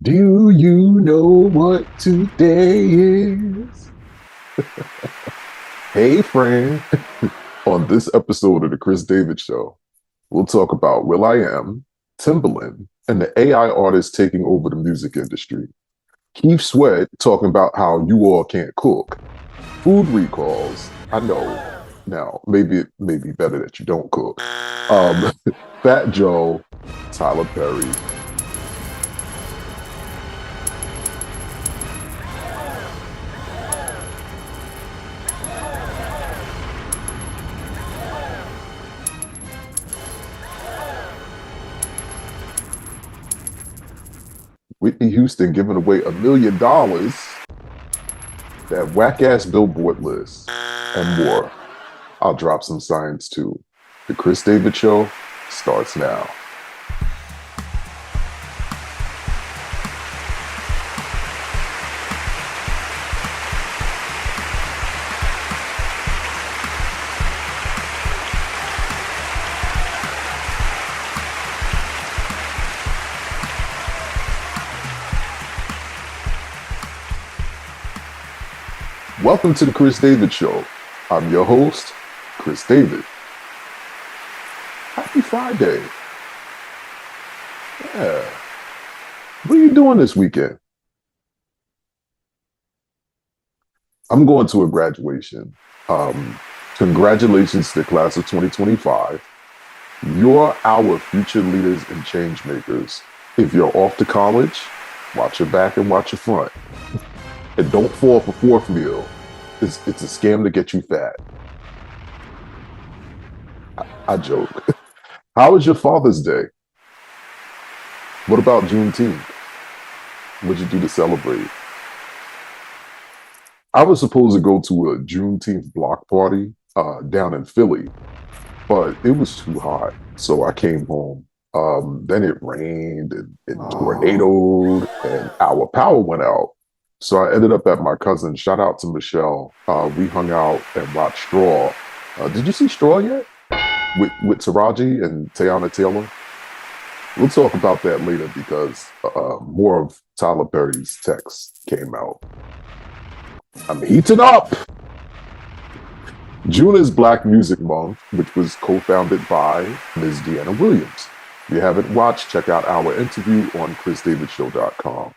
Do you know what today is? Hey, friend. On this episode of the Cris David Show, we'll talk about will.i.am, Timbaland, and the AI artists taking over the music industry. Keith Sweat talking about how you all can't cook. Food recalls. I know. Now, maybe it may be better that you don't cook. fatjoe, Tyler Perry, Whitney Houston giving away $1 million, that whack ass Billboard list, and more. I'll drop some science too. The Cris David Show starts now. Welcome to the Cris David Show. I'm your host, Cris David. Happy Friday. Yeah. What are you doing this weekend? I'm going to a graduation. Congratulations to the class of 2025. You're our future leaders and change makers. If you're off to college, watch your back and watch your front. And don't fall for fourth meal. It's a scam to get you fat. I joke. How was your Father's Day? What about Juneteenth? What'd you do to celebrate? I was supposed to go to a Juneteenth block party down in Philly, but it was too hot, so I came home. Then it rained and tornadoed, and our power went out. So I ended up at my cousin's. Shout out to Michelle. We hung out and watched Straw. Did you see Straw yet? With Taraji and Teyana Taylor? We'll talk about that later because more of Tyler Perry's text came out. I'm heating up! June is Black Music Month, which was co-founded by Ms. Deanna Williams. If you haven't watched, check out our interview on chrisdavidshow.com.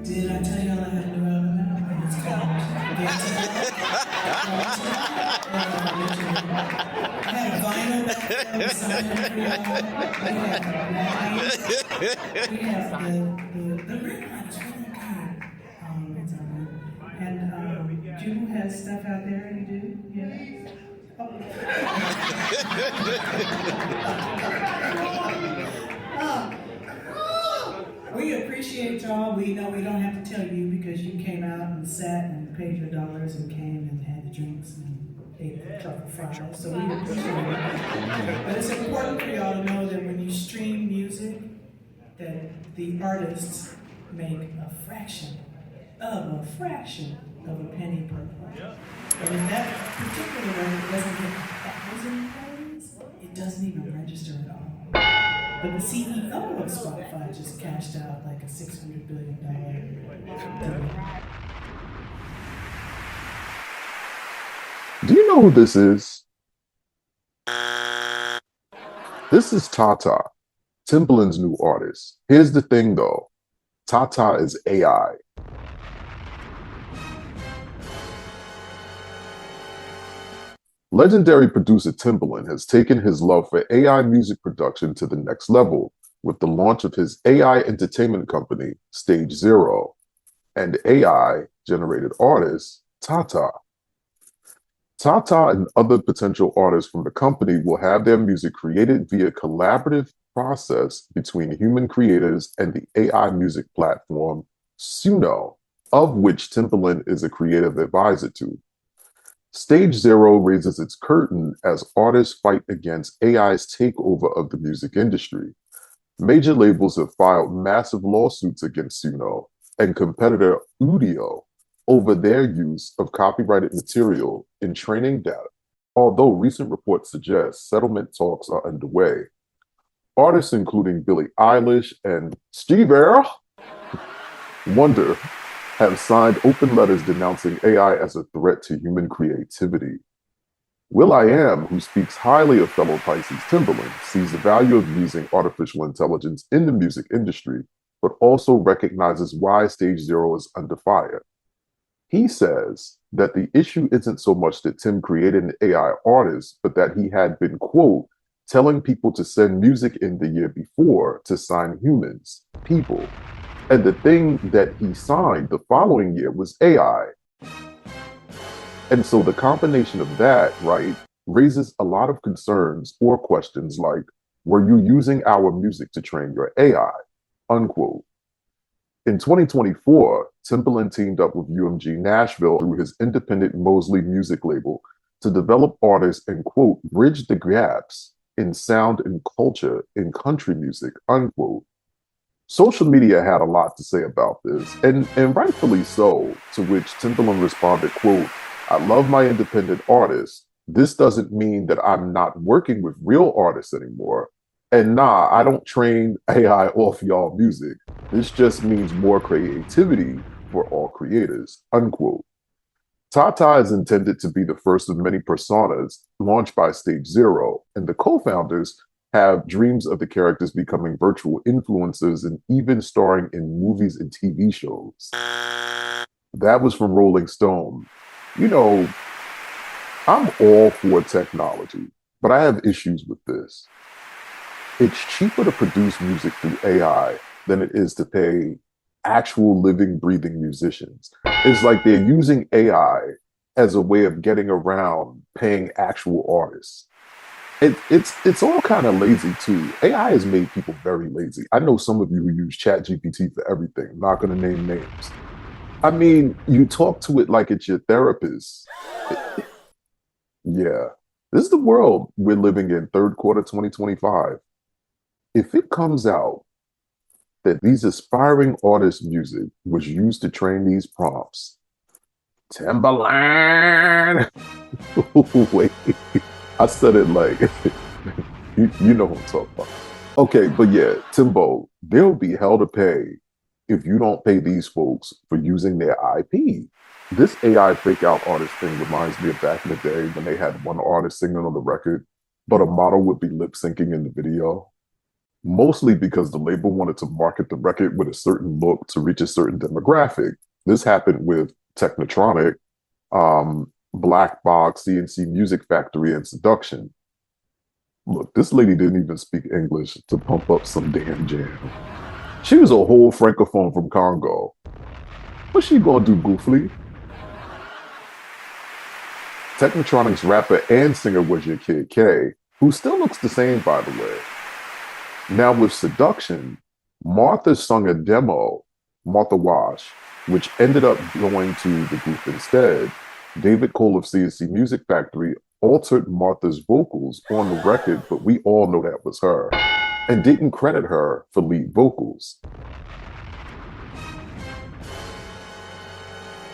Did I tell y'all I had a new album out? And it's called I had a vinyl that was signed for y'all. We have the red one is really good. It's and Jubu has stuff out there. You do? Yeah. We appreciate y'all. We know we don't have to tell you because you came out and sat and paid your dollars and came and had the drinks and ate the truffle fries. So we appreciate it. But it's important for y'all to know that when you stream music, that the artists make a fraction of a penny per play. But if that particular one doesn't get 1,000 plays, it doesn't even register at all. But the CEO of Spotify just cashed out like a $600 billion deal. Do you know who this is? This is Tata, Timbaland's new artist. Here's the thing though, Tata is AI. Legendary producer Timbaland has taken his love for AI music production to the next level with the launch of his AI entertainment company, Stage Zero, and AI-generated artist, Tata. Tata and other potential artists from the company will have their music created via collaborative process between human creators and the AI music platform Suno, of which Timbaland is a creative advisor to. Stage Zero raises its curtain as artists fight against AI's takeover of the music industry. Major labels have filed massive lawsuits against Suno and competitor Udio over their use of copyrighted material in training data. Although recent reports suggest settlement talks are underway, artists including Billie Eilish and Stevie Wonder have signed open letters denouncing AI as a threat to human creativity. will.i.am, who speaks highly of fellow Pisces Timbaland, sees the value of using artificial intelligence in the music industry, but also recognizes why Stage Zero is under fire. He says that the issue isn't so much that Tim created an AI artist, but that he had been, quote, telling people to send music in the year before to sign humans, people. And the thing that he signed the following year was AI. And so the combination of that, right, raises a lot of concerns or questions like, were you using our music to train your AI? Unquote. In 2024, Timbaland teamed up with UMG Nashville through his independent Mosley music label to develop artists and, quote, bridge the gaps in sound and culture in country music, unquote. Social media had a lot to say about this, and rightfully so, to which Timbaland responded, quote, I love my independent artists. This doesn't mean that I'm not working with real artists anymore. And nah, I don't train AI off y'all music. This just means more creativity for all creators, unquote. Tata is intended to be the first of many personas launched by Stage Zero, and the co-founders have dreams of the characters becoming virtual influencers and even starring in movies and TV shows. That was from Rolling Stone. You know, I'm all for technology, but I have issues with this. It's cheaper to produce music through AI than it is to pay actual living, breathing musicians. It's like they're using AI as a way of getting around paying actual artists. It's all kind of lazy too. AI has made people very lazy. I know some of you who use ChatGPT for everything. I'm not going to name names. I mean, you talk to it like it's your therapist. Yeah, this is the world we're living in, third quarter 2025. If it comes out that these aspiring artists' music was used to train these prompts, Timbaland. Wait, I said it like you know what I'm talking about. Okay, but yeah, Timbo, there'll be hell to pay if you don't pay these folks for using their IP. This AI fake out artist thing reminds me of back in the day when they had one artist singing on the record, but a model would be lip syncing in the video. Mostly because the label wanted to market the record with a certain look to reach a certain demographic. This happened with Technotronic, Black Box, CNC Music Factory, and Seduction. Look, this lady didn't even speak English to pump up some damn jam. She was a whole francophone from Congo. What's she gonna do, goofly? Technotronic's rapper and singer was your Kid K, who still looks the same, by the way. Now with Seduction, Martha sung a demo, Martha Wash, which ended up going to the group instead. David Cole of CNC Music Factory altered Martha's vocals on the record, but we all know that was her, and didn't credit her for lead vocals.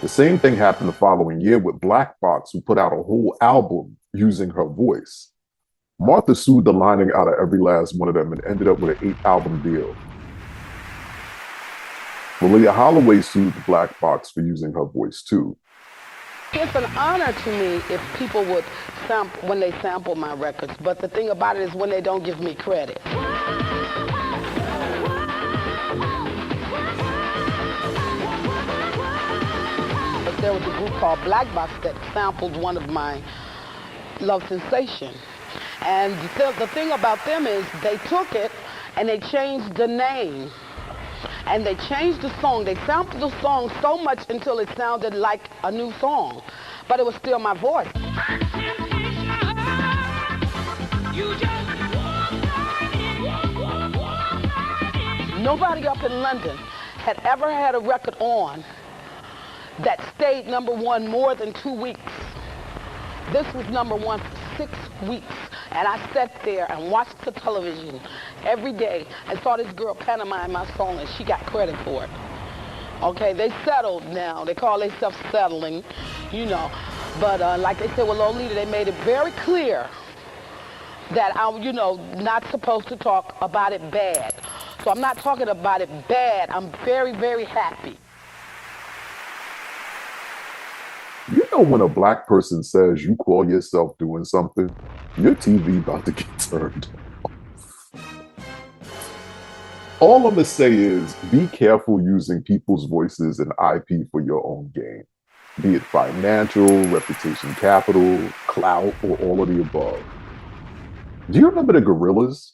The same thing happened the following year with Black Box, who put out a whole album using her voice. Martha sued the lining out of every last one of them and ended up with an 8-album deal. Loleatta Holloway sued the Black Box for using her voice too. It's an honor to me if people would sample when they sample my records, but the thing about it is when they don't give me credit. But there was a group called Black Box that sampled one of my Love Sensation. And the thing about them is they took it and they changed the name. And they changed the song. They sampled the song so much until it sounded like a new song. But it was still my voice. Nobody up in London had ever had a record on that stayed #1 more than 2 weeks. This was #1 for 6 weeks. And I sat there and watched the television every day and saw this girl pantomime my song, and she got credit for it. Okay, they settled now. They call themselves settling, you know. But like they said with Lolita, they made it very clear that I'm, not supposed to talk about it bad. So I'm not talking about it bad. I'm very, very happy. You know, when a black person says you call yourself doing something, your TV about to get turned off. All I'm going to say is be careful using people's voices and IP for your own gain, be it financial, reputation capital, clout, or all of the above. Do you remember the Gorillaz?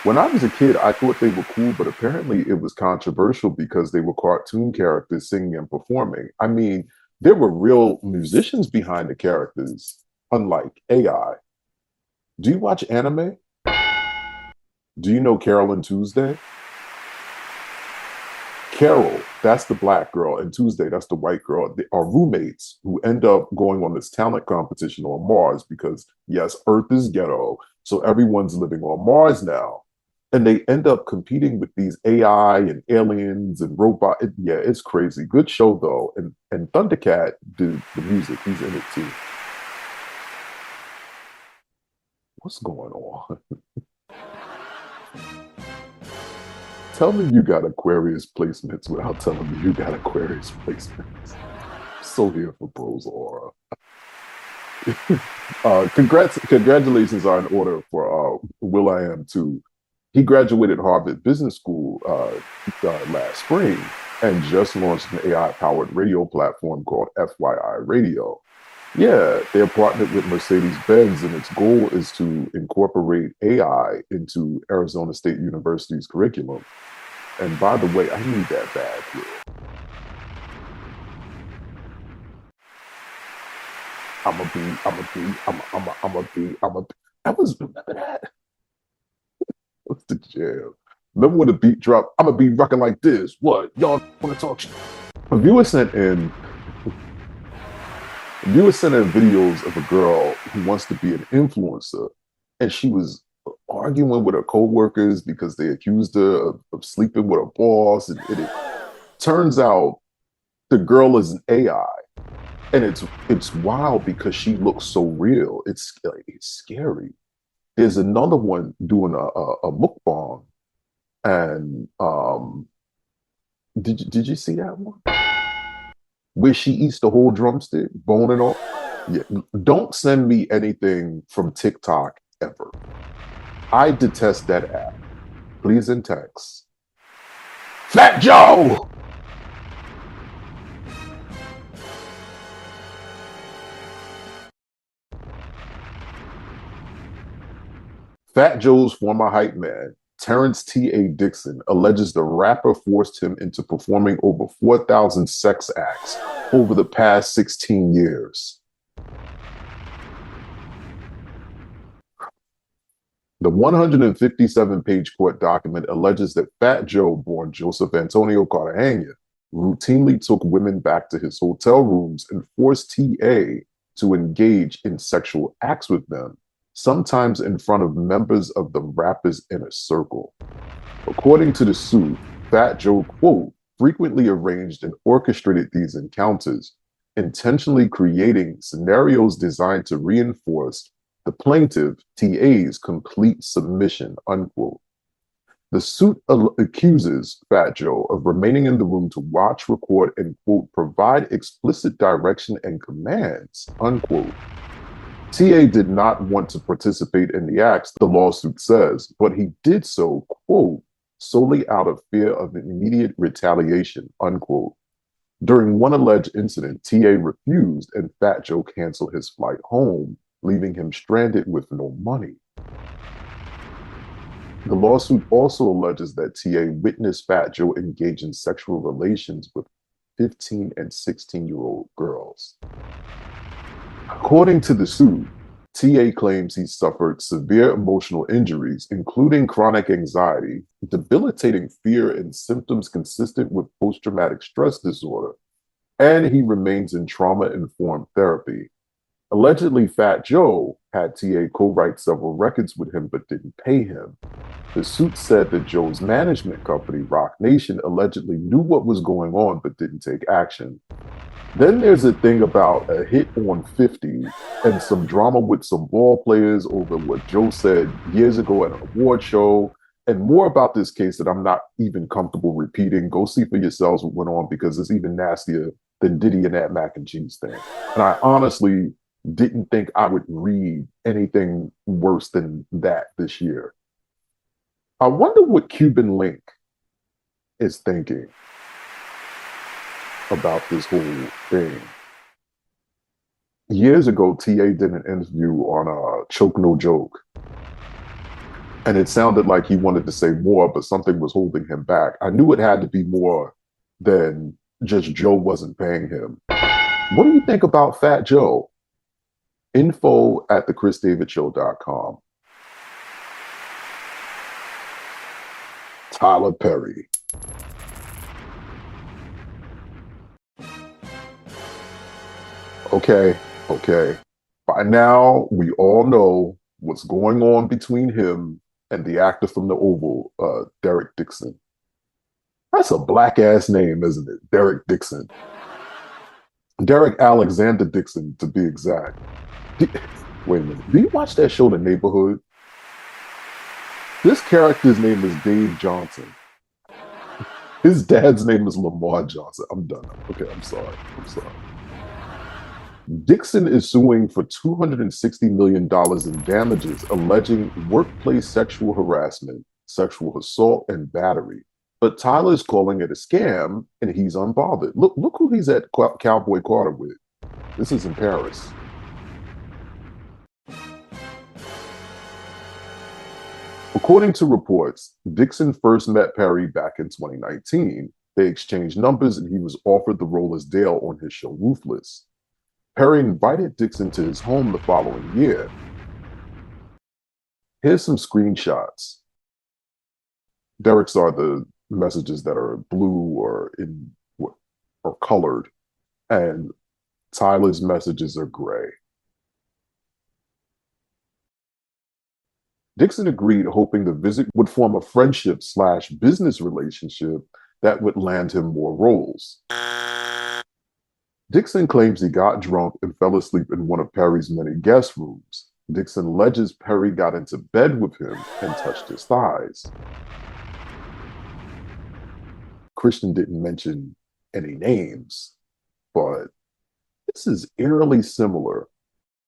When I was a kid, I thought they were cool, but apparently it was controversial because they were cartoon characters singing and performing. I mean, there were real musicians behind the characters, unlike AI. Do you watch anime? Do you know Carole and Tuesday? Carole, that's the black girl, and Tuesday, that's the white girl. They are roommates who end up going on this talent competition on Mars because, yes, Earth is ghetto, so everyone's living on Mars now. And they end up competing with these AI and aliens and robot. Yeah, it's crazy. Good show though. And Thundercat did the music. He's in it too. What's going on? Tell me you got Aquarius placements without telling me you got Aquarius placements. I'm so here for Bros Aura. Congratulations are in order for will.i.am too. He graduated Harvard Business School last spring and just launched an AI-powered radio platform called FYI.RAiDiO. Yeah, they're partnered with Mercedes-Benz, and its goal is to incorporate AI into Arizona State University's curriculum. And by the way, I need that bad here. I was, remember that? What's the jam? Remember when the beat dropped? I'm gonna be rocking like this. What? Y'all want to talk shit? A viewer sent in videos of a girl who wants to be an influencer, and she was arguing with her coworkers because they accused her of sleeping with her boss. And it turns out the girl is an AI, and it's wild because she looks so real. It's scary. There's another one doing a mukbang, and did you see that one? Where she eats the whole drumstick, bone and all. Yeah, don't send me anything from TikTok ever. I detest that app. Please in text. fatjoe! fatjoe's former hype man, Terrence T.A. Dixon, alleges the rapper forced him into performing over 4,000 sex acts over the past 16 years. The 157-page court document alleges that fatjoe, born Joseph Antonio Cartagena, routinely took women back to his hotel rooms and forced T.A. to engage in sexual acts with them, sometimes in front of members of the rapper's inner circle. According to the suit, fatjoe, quote, frequently arranged and orchestrated these encounters, intentionally creating scenarios designed to reinforce the plaintiff, TA's, complete submission, unquote. The suit accuses fatjoe of remaining in the room to watch, record, and, quote, provide explicit direction and commands, unquote. TA did not want to participate in the acts, the lawsuit says, but he did so, quote, solely out of fear of immediate retaliation, unquote. During one alleged incident, TA refused and fatjoe canceled his flight home, leaving him stranded with no money. The lawsuit also alleges that TA witnessed fatjoe engage in sexual relations with 15 and 16-year-old girls. According to the suit, TA claims he suffered severe emotional injuries, including chronic anxiety, debilitating fear, and symptoms consistent with post-traumatic stress disorder, and he remains in trauma-informed therapy. Allegedly, Fat Joe had TA co-write several records with him but didn't pay him. The suit said that Joe's management company, Roc Nation, allegedly knew what was going on but didn't take action. Then there's a thing about a hit on 50 and some drama with some ball players over what Joe said years ago at an award show, and more about this case that I'm not even comfortable repeating. Go see for yourselves what went on because it's even nastier than Diddy and that mac and cheese thing. And I honestly didn't think I would read anything worse than that this year. I wonder what Cuban Link is thinking about this whole thing. Years ago, TA did an interview on Choke No Joke, and it sounded like he wanted to say more, but something was holding him back. I knew it had to be more than just Joe wasn't paying him. What do you think about Fat Joe? info@thecrisdavidshow.com. Tyler Perry. Okay. By now, we all know what's going on between him and the actor from The Oval, Derek Dixon. That's a black ass name, isn't it? Derek Dixon. Derek Alexander Dixon, to be exact. Wait a minute. Do you watch that show, The Neighborhood? This character's name is Dave Johnson. His dad's name is Lamar Johnson. I'm done. Okay, I'm sorry. Dixon is suing for $260 million in damages, alleging workplace sexual harassment, sexual assault, and battery. But Tyler's calling it a scam, and he's unbothered. Look who he's at Cowboy Carter with. This is in Paris. According to reports, Dixon first met Perry back in 2019. They exchanged numbers, and he was offered the role as Dale on his show Ruthless. Perry invited Dixon to his home the following year. Here's some screenshots. Derek's are the messages that are blue or colored, and Tyler's messages are gray. Dixon agreed, hoping the visit would form a friendship/business relationship that would land him more roles. Dixon claims he got drunk and fell asleep in one of Perry's many guest rooms. Dixon alleges Perry got into bed with him and touched his thighs. Christian didn't mention any names, but this is eerily similar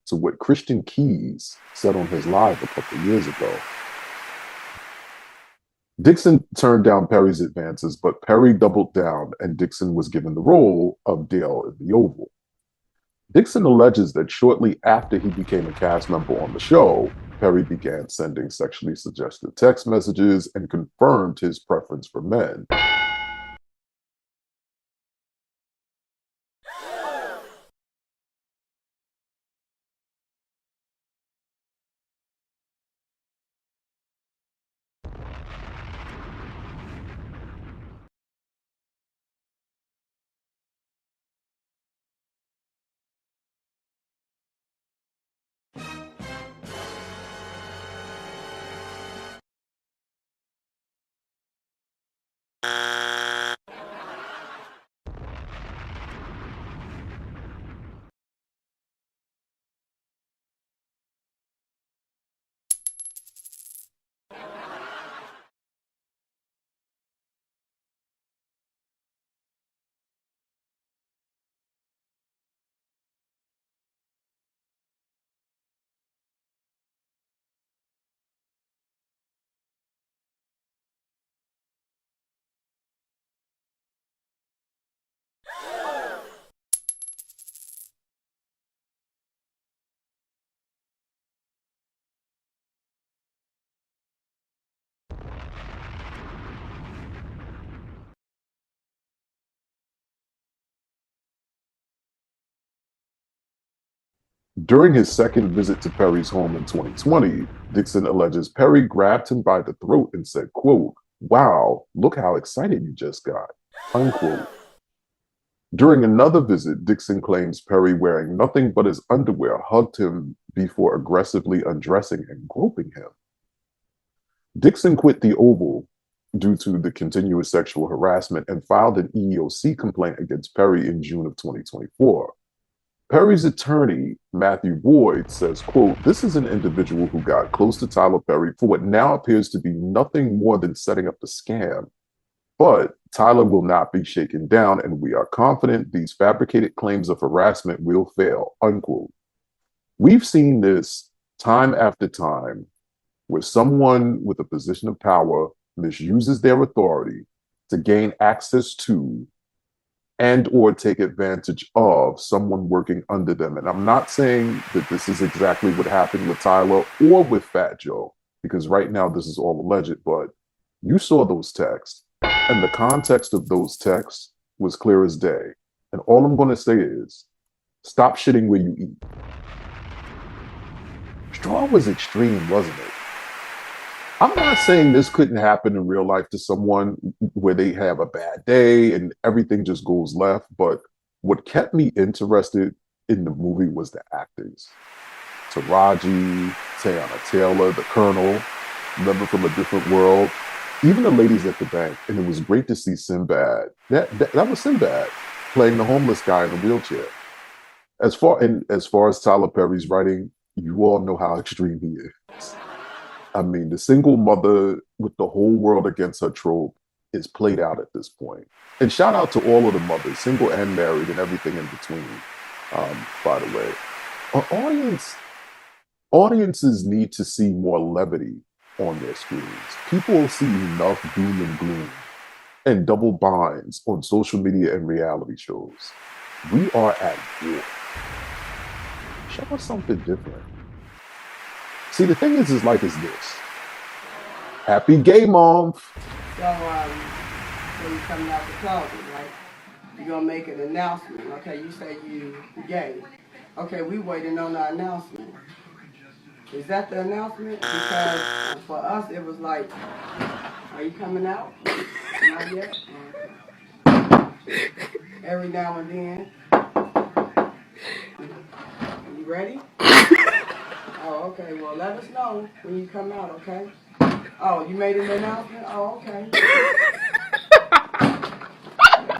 to what Christian Keys said on his live a couple years ago. Dixon turned down Perry's advances, but Perry doubled down and Dixon was given the role of Dale in The Oval. Dixon alleges that shortly after he became a cast member on the show, Perry began sending sexually suggestive text messages and confirmed his preference for men. During his second visit to Perry's home in 2020, Dixon alleges Perry grabbed him by the throat and said, quote, "Wow, look how excited you just got," unquote. During another visit, Dixon claims Perry, wearing nothing but his underwear, hugged him before aggressively undressing and groping him. Dixon quit the Oval due to the continuous sexual harassment and filed an EEOC complaint against Perry in June of 2024. Perry's attorney, Matthew Boyd, says, quote, "This is an individual who got close to Tyler Perry for what now appears to be nothing more than setting up the scam. But Tyler will not be shaken down, and we are confident these fabricated claims of harassment will fail," unquote. We've seen this time after time where someone with a position of power misuses their authority to gain access to and or take advantage of someone working under them. And I'm not saying that this is exactly what happened with Tyler or with fatjoe, because right now this is all alleged, but you saw those texts, and the context of those texts was clear as day. And all I'm going to say is, stop shitting where you eat. Straw was extreme, wasn't it? I'm not saying this couldn't happen in real life to someone where they have a bad day and everything just goes left. But what kept me interested in the movie was the actors. Taraji, Teyana Taylor, the Colonel, Member from a Different World, even the ladies at the bank. And it was great to see Sinbad. That was Sinbad playing the homeless guy in the wheelchair. As far as Tyler Perry's writing, you all know how extreme he is. I mean, the single mother with the whole world against her trope is played out at this point. And shout out to all of the mothers, single and married and everything in between, by the way. Audiences need to see more levity on their screens. People see enough doom and gloom and double binds on social media and reality shows. We are at war. Show us something different. See, the thing is like is this. Happy Gay Month. So, when you coming out the closet, right? You're gonna make an announcement. Okay, you say you gay. Okay, we waiting on our announcement. Is that the announcement? Because for us, it was like, are you coming out? Not yet. Every now and then. You ready? Oh, okay. Well, let us know when you come out, okay? Oh, you made an announcement? Oh, okay.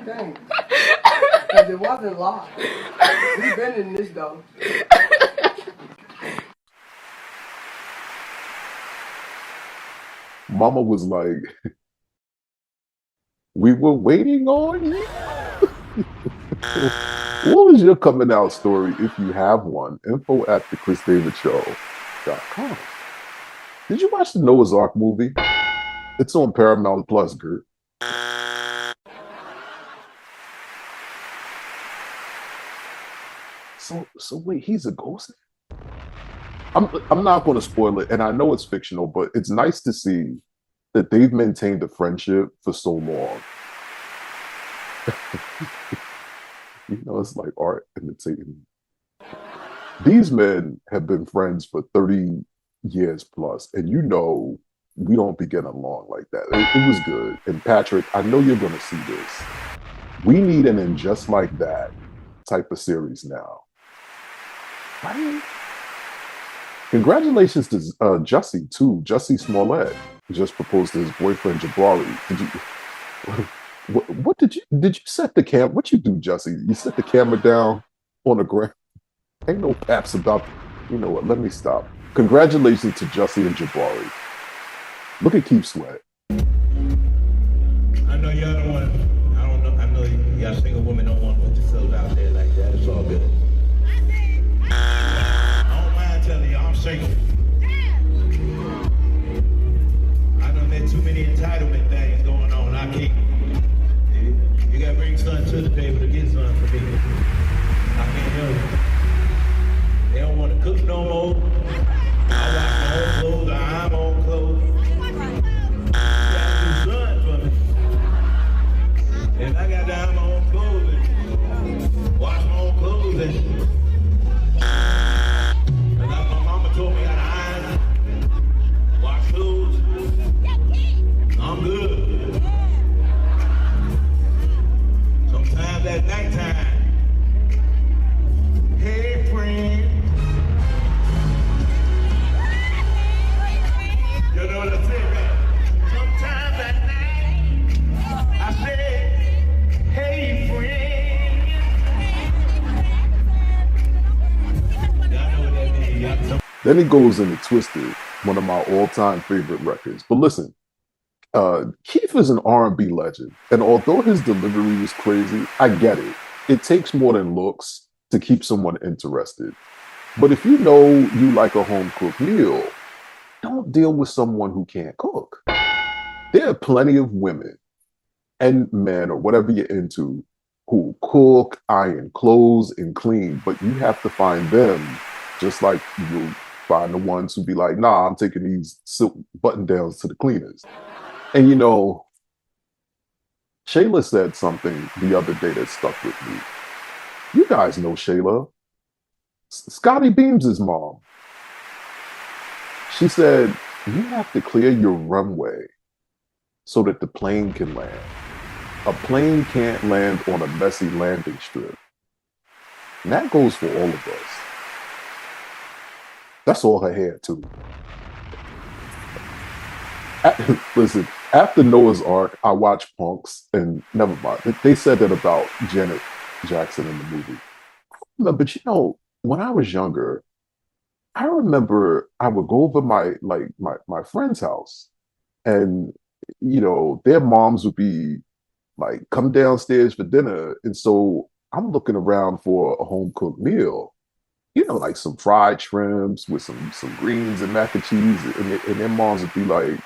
Dang. Because it wasn't locked. We've been in this, though. Mama was like, we were waiting on you. What was your coming out story if you have one? info@thecrisdavidshow.com. Did you watch the Noah's Arc movie? It's on Paramount Plus, Gert. So wait, he's a ghost? I'm not going to spoil it, and I know it's fictional, but it's nice to see that they've maintained a friendship for so long. You know, it's like art imitating. These men have been friends for 30 years plus, and you know we don't be getting along like that. It was good. And Patrick, I know you're going to see this. We need an And Just Like That type of series now. Right? Congratulations to Jussie, too. Jussie Smollett just proposed to his boyfriend, Jabari. What did you set the camera? What you do, Jussie? You set the camera down on the ground? Ain't no paps about, you know what, let me stop. Congratulations to Jussie and Jabari. Look at Keith Sweat. I know y'all don't want to, I know y'all single women don't want to put yourselves out there like that. It's all good. I don't mind telling y'all I'm single. I done met too many entitlement things going on. I can't. You gotta bring son to the table to get son for me. I can't help it. They don't want to cook no more. I wash my own clothes, I iron my own clothes. You gotta do son for me. And I got to iron my own clothes and wash my own clothes and my mama told me I Then he goes into Twisted, one of my all-time favorite records. But listen, Keith is an R&B legend, and although his delivery was crazy, I get it. It takes more than looks to keep someone interested. But if you know you like a home-cooked meal, don't deal with someone who can't cook. There are plenty of women and men or whatever you're into who cook, iron clothes, and clean, but you have to find them just like you find the ones who be like, nah, I'm taking these silk button downs to the cleaners. And you know, Shayla said something the other day that stuck with me. You guys know Shayla. Scotty Beams' mom. She said, you have to clear your runway so that the plane can land. A plane can't land on a messy landing strip. And that goes for all of us. That's all her hair, too. Listen, after Noah's Arc, I watched Punks, and never mind. They said that about Janet Jackson in the movie. No, but you know, when I was younger, I remember I would go over my friend's house, and you know, their moms would be like, come downstairs for dinner. And so I'm looking around for a home cooked meal, you know, like some fried shrimps with some greens and mac and cheese. And their moms would be like,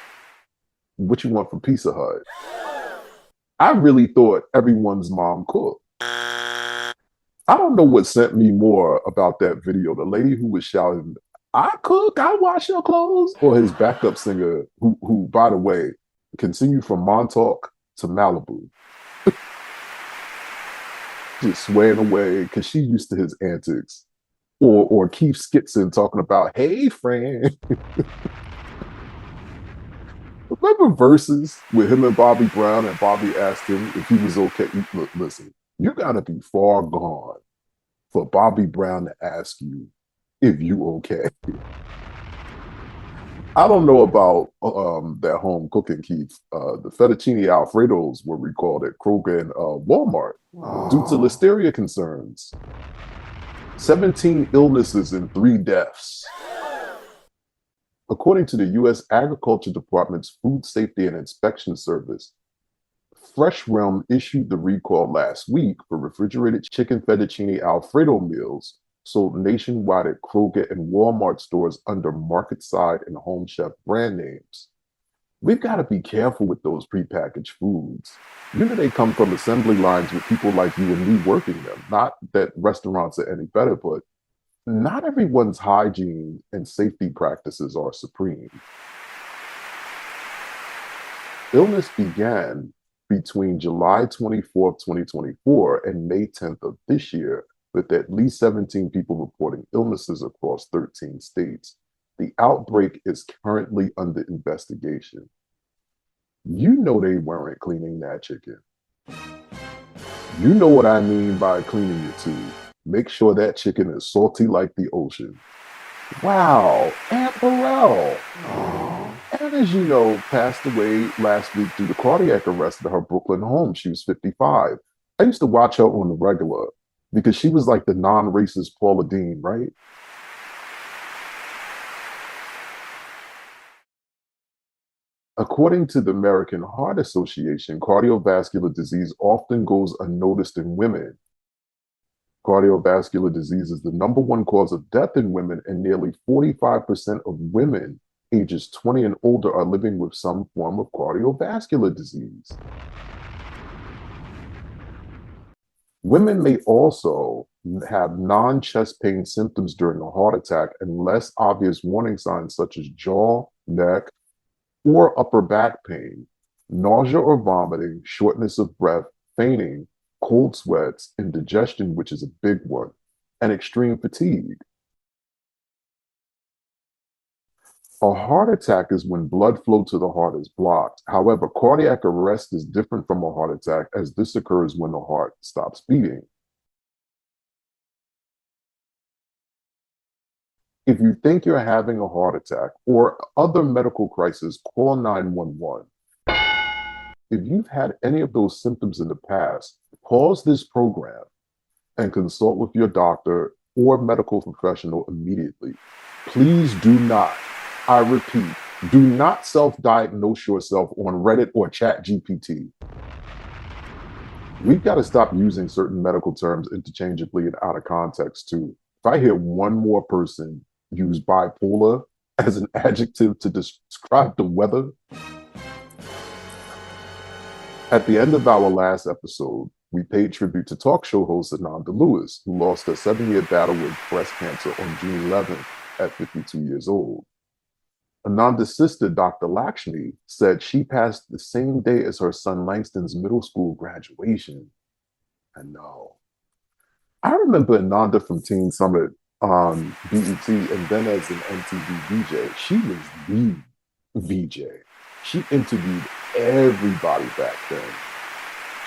what you want from Pizza Hut? I really thought everyone's mom cooked. I don't know what sent me more about that video. The lady who was shouting, I cook, I wash your clothes, or his backup singer who by the way, continued from Montauk to Malibu. Just swaying away because she used to his antics. Or Keith Skitson talking about, hey, friend. Remember Verses with him and Bobby Brown, and Bobby asked him if he was okay? Look, listen, you got to be far gone for Bobby Brown to ask you if you okay. I don't know about that home cooking, Keith. The fettuccine Alfredos were recalled at Kroger and Walmart due to listeria concerns. 17 illnesses and 3 deaths. According to the U.S. Agriculture Department's Food Safety and Inspection Service, Fresh Realm issued the recall last week for refrigerated chicken fettuccine Alfredo meals sold nationwide at Kroger and Walmart stores under Marketside and Home Chef brand names. We've got to be careful with those prepackaged foods. You know, they come from assembly lines with people like you and me working them. Not that restaurants are any better, but not everyone's hygiene and safety practices are supreme. Illness began between July 24th, 2024 and May 10th of this year, with at least 17 people reporting illnesses across 13 states. The outbreak is currently under investigation. You know they weren't cleaning that chicken. You know what I mean by cleaning your tube. Make sure that chicken is salty like the ocean. Wow, Aunt Burrell. And as you know, passed away last week due to cardiac arrest at her Brooklyn home. She was 55. I used to watch her on the regular because she was like the non-racist Paula Deen, right? According to the American Heart Association, cardiovascular disease often goes unnoticed in women. Cardiovascular disease is the #1 cause of death in women, and nearly 45% of women ages 20 and older are living with some form of cardiovascular disease. Women may also have non-chest pain symptoms during a heart attack and less obvious warning signs such as jaw, neck, or upper back pain, nausea or vomiting, shortness of breath, fainting, cold sweats, indigestion, which is a big one, and extreme fatigue. A heart attack is when blood flow to the heart is blocked. However, cardiac arrest is different from a heart attack, as this occurs when the heart stops beating. If you think you're having a heart attack or other medical crisis, call 911. If you've had any of those symptoms in the past, pause this program and consult with your doctor or medical professional immediately. Please do not, I repeat, do not self-diagnose yourself on Reddit or ChatGPT. We've got to stop using certain medical terms interchangeably and out of context too. If I hear one more person use bipolar as an adjective to describe the weather, at the end of our last episode, we paid tribute to talk show host Ananda Lewis, who lost a 7-year battle with breast cancer on June 11th at 52 years old. Ananda's sister, Dr. Lakshmi, said she passed the same day as her son Langston's middle school graduation. I know. I remember Ananda from Teen Summit on BET and then as an MTV VJ. She was the VJ. She interviewed everybody back then.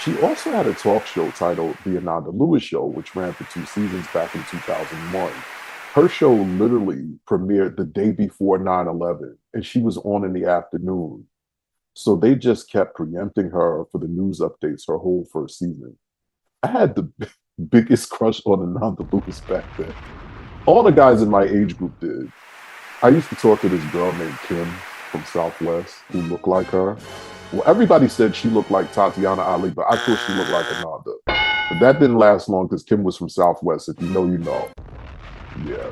She also had a talk show titled The Ananda Lewis Show, which ran for 2 seasons back in 2001. Her show literally premiered the day before 9/11, and she was on in the afternoon. So they just kept preempting her for the news updates her whole first season. I had the biggest crush on Ananda Lewis back then. All the guys in my age group did. I used to talk to this girl named Kim from Southwest who looked like her. Well, everybody said she looked like Tatiana Ali, but I thought she looked like Ananda. But that didn't last long because Kim was from Southwest. If you know, you know. Yeah.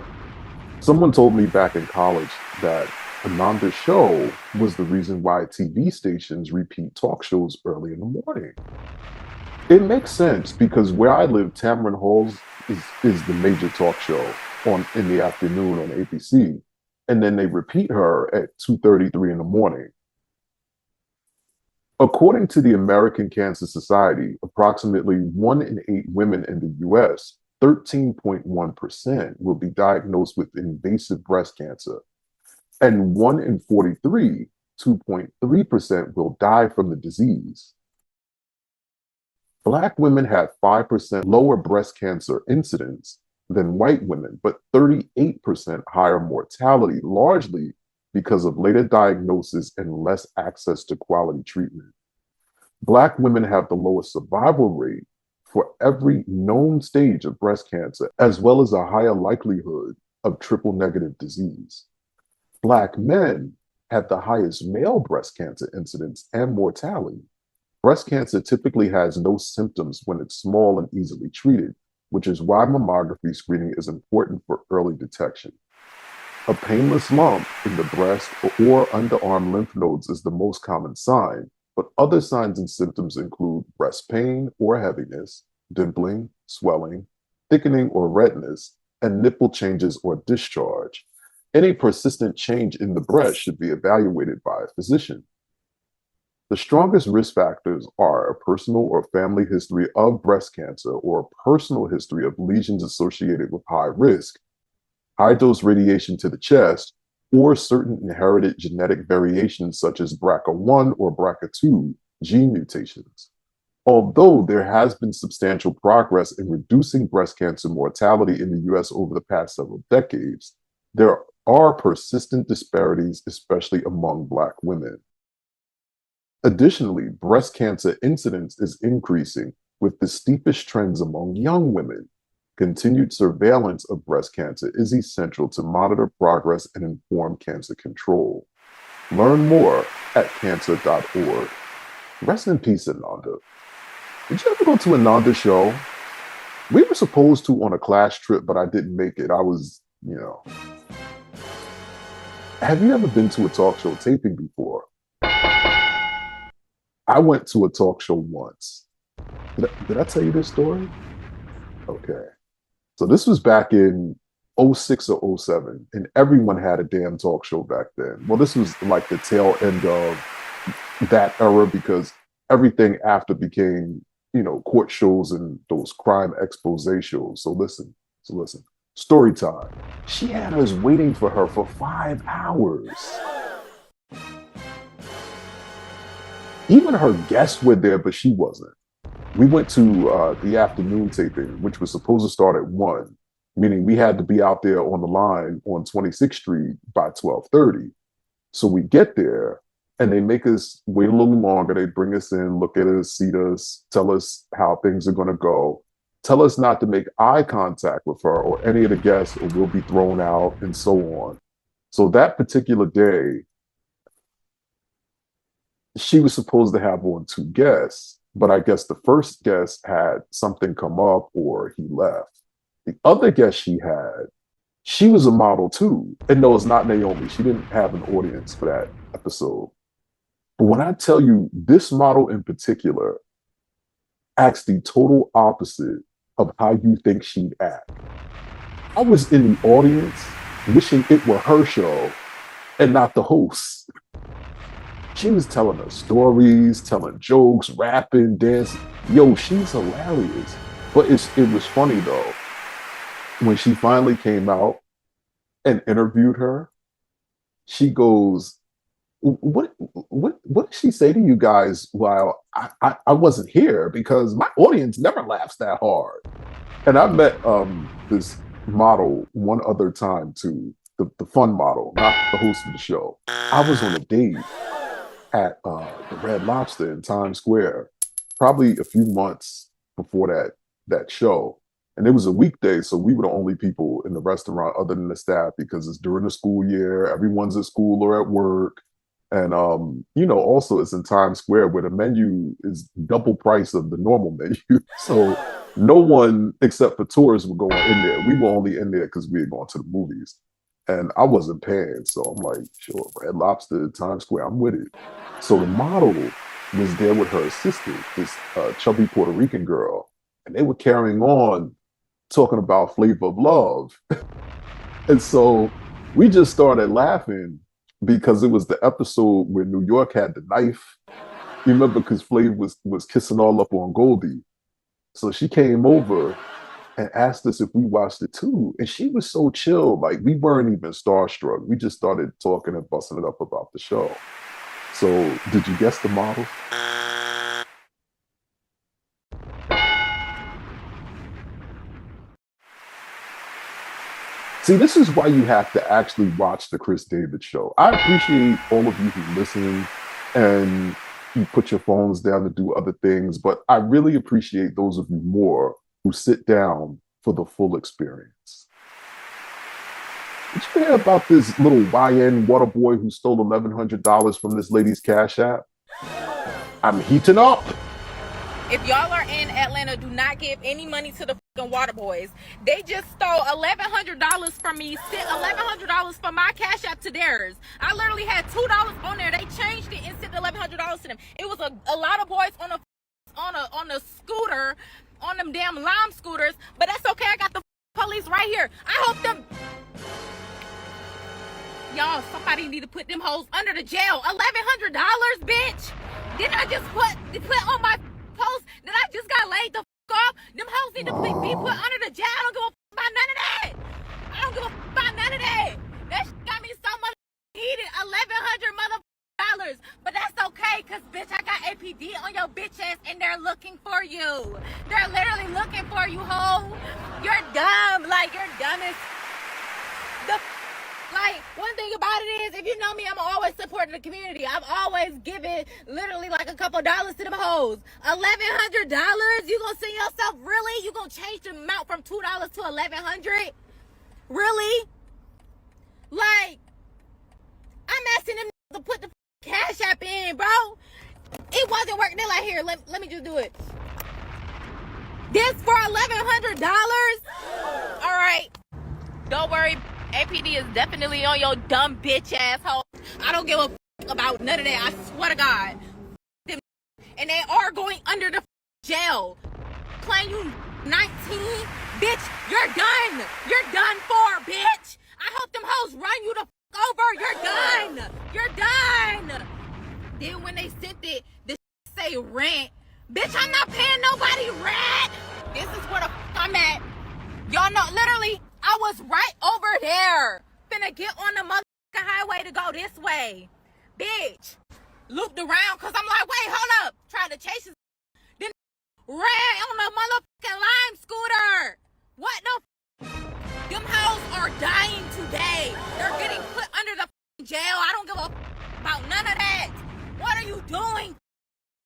Someone told me back in college that Ananda's show was the reason why TV stations repeat talk shows early in the morning. It makes sense because where I live, Tamron Halls is the major talk show in the afternoon on ABC. And then they repeat her at 2:33 in the morning. According to the American Cancer Society, approximately 1 in 8 women in the US, 13.1%, will be diagnosed with invasive breast cancer, and 1 in 43, 2.3%, will die from the disease. Black women have 5% lower breast cancer incidence than white women, but 38% higher mortality, largely because of later diagnosis and less access to quality treatment. Black women have the lowest survival rate for every known stage of breast cancer, as well as a higher likelihood of triple-negative disease. Black men have the highest male breast cancer incidence and mortality. Breast cancer typically has no symptoms when it's small and easily treated, which is why mammography screening is important for early detection. A painless lump in the breast or underarm lymph nodes is the most common sign, but other signs and symptoms include breast pain or heaviness, dimpling, swelling, thickening or redness, and nipple changes or discharge. Any persistent change in the breast should be evaluated by a physician. The strongest risk factors are a personal or family history of breast cancer or a personal history of lesions associated with high risk, high dose radiation to the chest, or certain inherited genetic variations such as BRCA1 or BRCA2 gene mutations. Although there has been substantial progress in reducing breast cancer mortality in the US over the past several decades, there are persistent disparities, especially among Black women. Additionally, breast cancer incidence is increasing, with the steepest trends among young women. Continued surveillance of breast cancer is essential to monitor progress and inform cancer control. Learn more at cancer.org. Rest in peace, Ananda. Did you ever go to Ananda's show? We were supposed to on a class trip, but I didn't make it. I was, Have you ever been to a talk show taping before? I went to a talk show once. Did I tell you this story? Okay. So this was back in 06 or 07, and everyone had a damn talk show back then. Well, this was like the tail end of that era because everything after became, court shows and those crime expose shows. So listen. Story time. She had us waiting for her for 5 hours. Even her guests were there, but she wasn't. We went to the afternoon taping, which was supposed to start at 1, meaning we had to be out there on the line on 26th Street by 12:30. So we get there, and they make us wait a little longer. They bring us in, look at us, seat us, tell us how things are going to go. tell us not to make eye contact with her or any of the guests, or we'll be thrown out, and so on. So that particular day, she was supposed to have on 2 guests, but I guess the first guest had something come up or he left. The other guest she was a model too. And no, it's not Naomi. She didn't have an audience for that episode. But when I tell you, this model in particular acts the total opposite of how you think she'd act. I was in the audience wishing it were her show and not the host. She was telling her stories, telling jokes, rapping, dancing. Yo, she's hilarious. But it was funny though. When she finally came out and interviewed her, she goes, what did she say to you guys while I wasn't here? Because my audience never laughs that hard. And I met this model one other time too, the fun model, not the host of the show. I was on a date at the Red Lobster in Times Square, probably a few months before that show. And it was a weekday, so we were the only people in the restaurant other than the staff, because it's during the school year, everyone's at school or at work. And, also it's in Times Square where the menu is double price of the normal menu. So no one except for tourists were going in there. We were only in there because we had gone to the movies. And I wasn't paying. So I'm like, sure, Red Lobster, Times Square, I'm with it. So the model was there with her assistant, this chubby Puerto Rican girl. And they were carrying on talking about Flavor of Love. And so we just started laughing because it was the episode where New York had the knife. You remember, because Flav was kissing all up on Goldie. So she came over and asked us if we watched it too. And she was so chill. Like, we weren't even starstruck. We just started talking and busting it up about the show. So did you guess the model? See, this is why you have to actually watch the Cris David Show. I appreciate all of you who listen and you put your phones down to do other things, but I really appreciate those of you more who sit down for the full experience. Did you hear about this little YN water boy who stole $1,100 from this lady's Cash App? I'm heating up. If y'all are in Atlanta, do not give any money to the fucking water boys. They just stole $1,100 from me, sent $1,100 from my Cash App to theirs. I literally had $2 on there. They changed it and sent $1,100 to them. It was a lot of boys on a scooter, on them damn Lime scooters, but that's okay. I got the police right here. I hope them. Y'all, somebody need to put them hoes under the jail. $1,100, bitch. Didn't I just put on my post that I just got laid the off? Them hoes need to be put under the jail. I don't give a about none of that. I don't give a about none of that. That shit got me so much heated. $1,100 but that's okay, cause bitch, I got APD on your bitch ass and they're looking for you. They're literally looking for you, hoe. You're dumb. Like, you're dumb as the. Like, one thing about it is, if you know me, I'm always supporting the community. I've always given literally like a couple dollars to them hoes. $1,100? You gonna send yourself, really? You gonna change the amount from $2 to $1,100? Really? Like, I'm asking them to put the Cash App in, bro. It wasn't working. They're like, here, let me just do it. This for $1,100? All right. Don't worry. APD is definitely on your dumb bitch asshole. I don't give a about none of that. I swear to God. And they are going under the jail. Playing you 19, bitch. You're done. You're done for, bitch. I hope them hoes run you the over. You're done. You're done. Then when they sent it, this say rent. Bitch, I'm not paying nobody rent. This is where the I'm at. Y'all know, literally, I was right over there. Finna get on the motherfucking highway to go this way. Bitch. Looped around because I'm like, wait, hold up. Tried to chase his. Then ran on the motherfucking Lime scooter. What the Them hoes are dying today. They're getting put under the jail. I don't give a about none of that. What are you doing?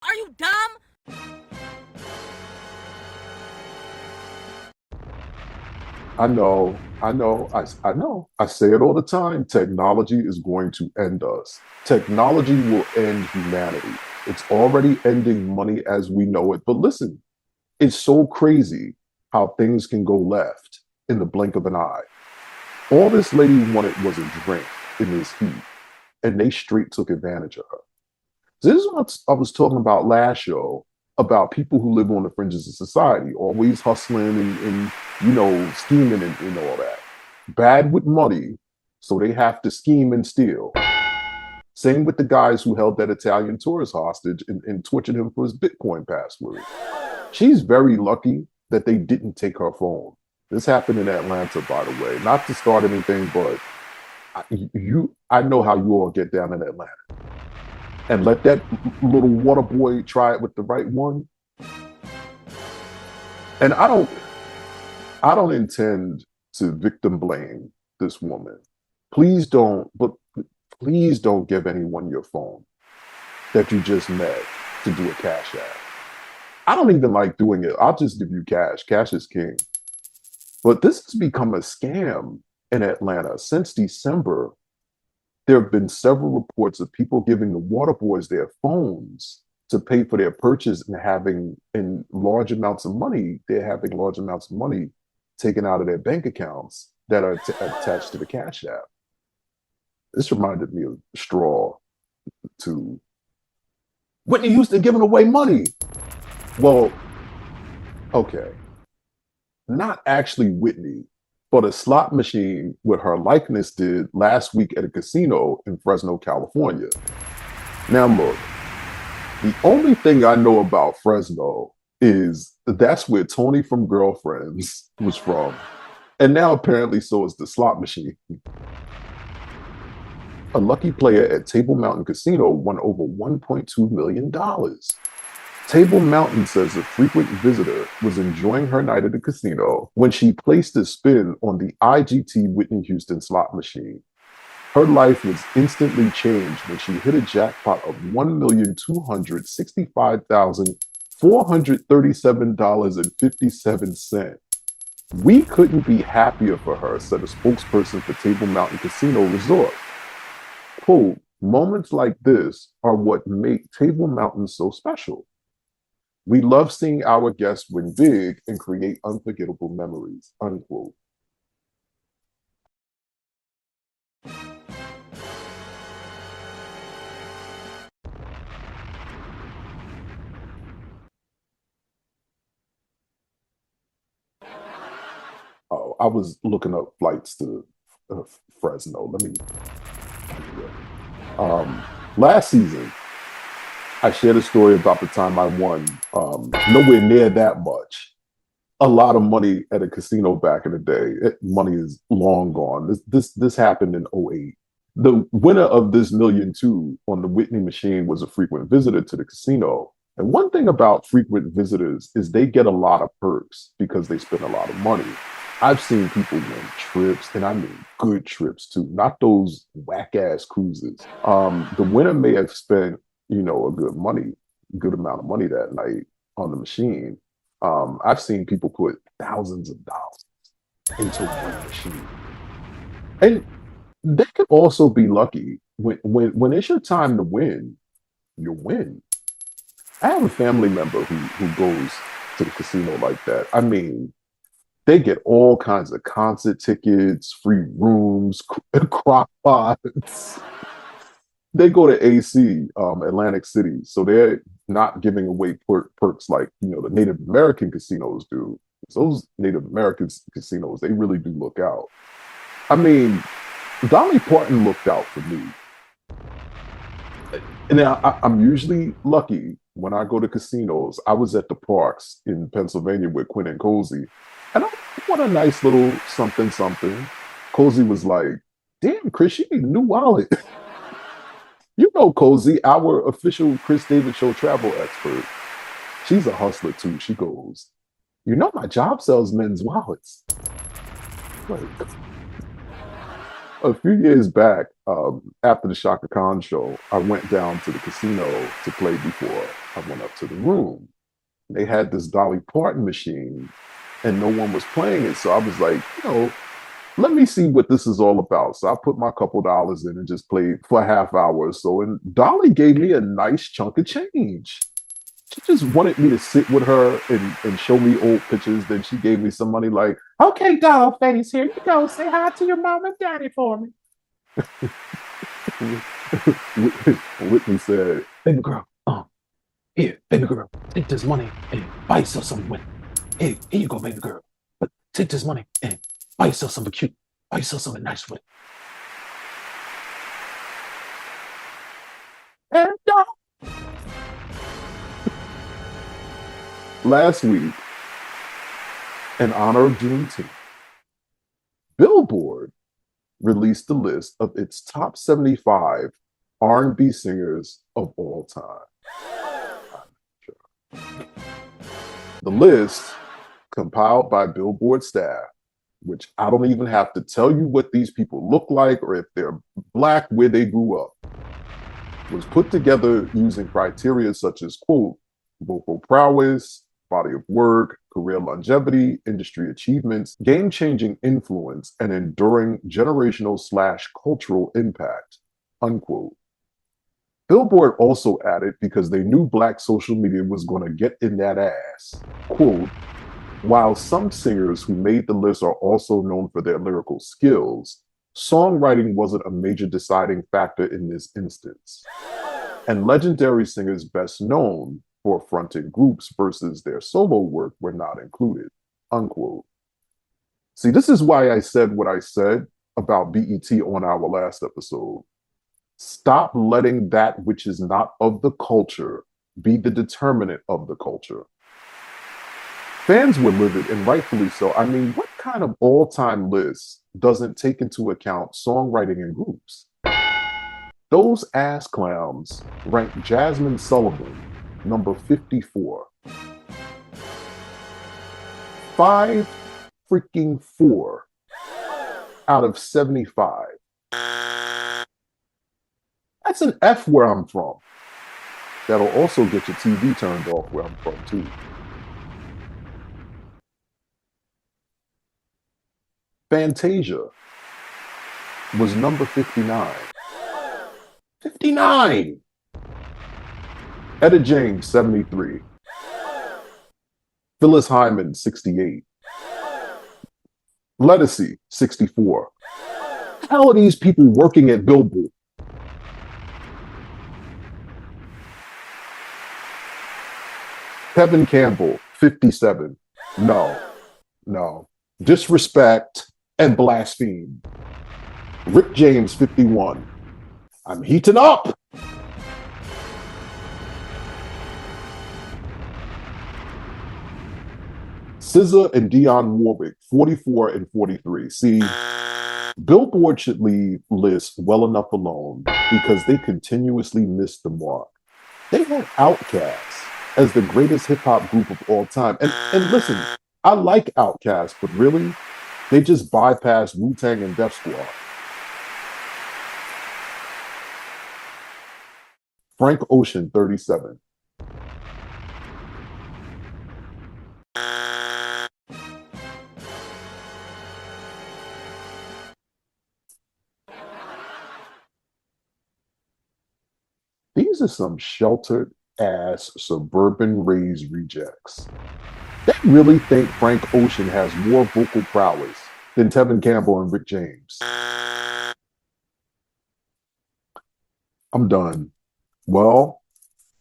Are you dumb? I know. I say it all the time. Technology is going to end us. Technology will end humanity. It's already ending money as we know it. But listen, it's so crazy how things can go left in the blink of an eye. All this lady wanted was a drink in this heat, and they straight took advantage of her. This is what I was talking about last show about people who live on the fringes of society, always hustling and scheming and all that. Bad with money, so they have to scheme and steal. Same with the guys who held that Italian tourist hostage and tortured him for his Bitcoin password. She's very lucky that they didn't take her phone. This happened in Atlanta, by the way. Not to start anything, but I know how you all get down in Atlanta. And let that little water boy try it with the right one. And I don't intend to victim blame this woman. Please don't give anyone your phone that you just met to do a cash app. I don't even like doing it. I'll just give you cash. Cash is king. But this has become a scam in Atlanta. Since December, there have been several reports of people giving the water boys their phones to pay for their purchase and having large amounts of money taken out of their bank accounts that are attached to the Cash App. This reminded me of Straw to Whitney Houston giving away money. Well, okay. Not actually Whitney, but a slot machine with her likeness did last week at a casino in Fresno, California. Now look, the only thing I know about Fresno is that's where Tony from Girlfriends was from. And now apparently so is the slot machine. A lucky player at Table Mountain Casino won over $1.2 million. Table Mountain says a frequent visitor was enjoying her night at the casino when she placed a spin on the IGT Whitney Houston slot machine. Her life was instantly changed when she hit a jackpot of $1,265,437.57. We couldn't be happier for her, said a spokesperson for Table Mountain Casino Resort. Quote, moments like this are what make Table Mountain so special. We love seeing our guests win big and create unforgettable memories, unquote. Oh, I was looking up flights to Fresno. Last season, I shared a story about the time I won nowhere near that much. A lot of money at a casino back in the day. Money is long gone. This happened in '08. The winner of this $1.2 million on the Whitney machine was a frequent visitor to the casino. And one thing about frequent visitors is they get a lot of perks because they spend a lot of money. I've seen people win trips, and I mean good trips too, not those whack-ass cruises. The winner may have spent, a good amount of money that night on the machine. I've seen people put thousands of dollars into one machine. And they could also be lucky. When it's your time to win, you win. I have a family member who goes to the casino like that. I mean, they get all kinds of concert tickets, free rooms, crock pots. They go to AC, Atlantic City, so they're not giving away perks like the Native American casinos do. Those Native American casinos, they really do look out. I mean, Dolly Parton looked out for me. And I'm usually lucky when I go to casinos. I was at the Parks in Pennsylvania with Quinn and Cozy, and I want a nice little something. Cozy was like, "Damn, Chris, you need a new wallet." You know Cozy, our official Cris David Show travel expert. She's a hustler too. She goes, my job sells men's wallets. Like, a few years back, after the Shaka Khan show, I went down to the casino to play before I went up to the room. They had this Dolly Parton machine, and no one was playing it. So I was like, let me see what this is all about. So I put my couple dollars in and just played for a half hour or so. And Dolly gave me a nice chunk of change. She just wanted me to sit with her and show me old pictures. Then she gave me some money, like, okay, doll face, here you go. Say hi to your mom and daddy for me. Whitney said, baby girl, here, baby girl, take this money and buy yourself something with it. Here you go, baby girl. But take this money and buy yourself something cute. Buy yourself something nice with it. And last week, in honor of Juneteenth, Billboard released the list of its top 75 R&B singers of all time. The list, compiled by Billboard staff, which I don't even have to tell you what these people look like or if they're Black, where they grew up, was put together using criteria such as, quote, vocal prowess, body of work, career longevity, industry achievements, game-changing influence, and enduring generational/cultural impact, unquote. Billboard also added, because they knew Black social media was going to get in that ass, quote, while some singers who made the list are also known for their lyrical skills, songwriting wasn't a major deciding factor in this instance. And legendary singers best known for fronting groups versus their solo work were not included, unquote. See, this is why I said what I said about BET on our last episode. Stop letting that which is not of the culture be the determinant of the culture. Fans were livid, and rightfully so. I mean, what kind of all-time list doesn't take into account songwriting in groups? Those ass clowns ranked Jasmine Sullivan number 54. 4 out of 75. That's an F where I'm from. That'll also get your TV turned off where I'm from, too. Fantasia was number 59. 59! Etta James, 73. Phyllis Hyman, 68. Lettucey, 64. What the hell are these people working at Billboard? Kevin Campbell, 57. No. Disrespect and blaspheme. Rick James, 51. I'm heating up. SZA and Dionne Warwick, 44 and 43. See, Billboard should leave lists well enough alone because they continuously miss the mark. They had Outkast as the greatest hip-hop group of all time. And listen, I like Outkast, but really, they just bypassed Wu-Tang and Def Squad. Frank Ocean, 37. These are some sheltered ass suburban raised rejects. They really think Frank Ocean has more vocal prowess than Tevin Campbell and Rick James. I'm done. Well,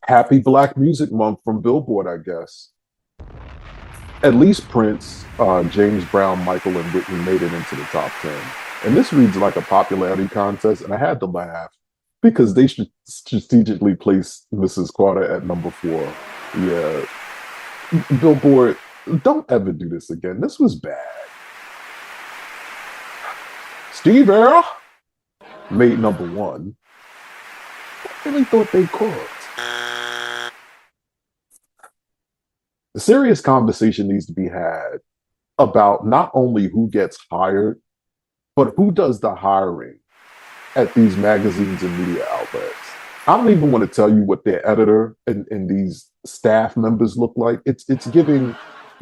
happy Black Music Month from Billboard, I guess. At least Prince, James Brown, Michael, and Whitney made it into the top 10. And this reads like a popularity contest, and I had to laugh because they should strategically place Mrs. Carter at number 4. Yeah. Billboard, don't ever do this again. This was bad. Steve Earle made number 1. I really thought they could. The serious conversation needs to be had about not only who gets hired, but who does the hiring at these magazines and media outlets. I don't even want to tell you what their editor and these staff members look like. It's giving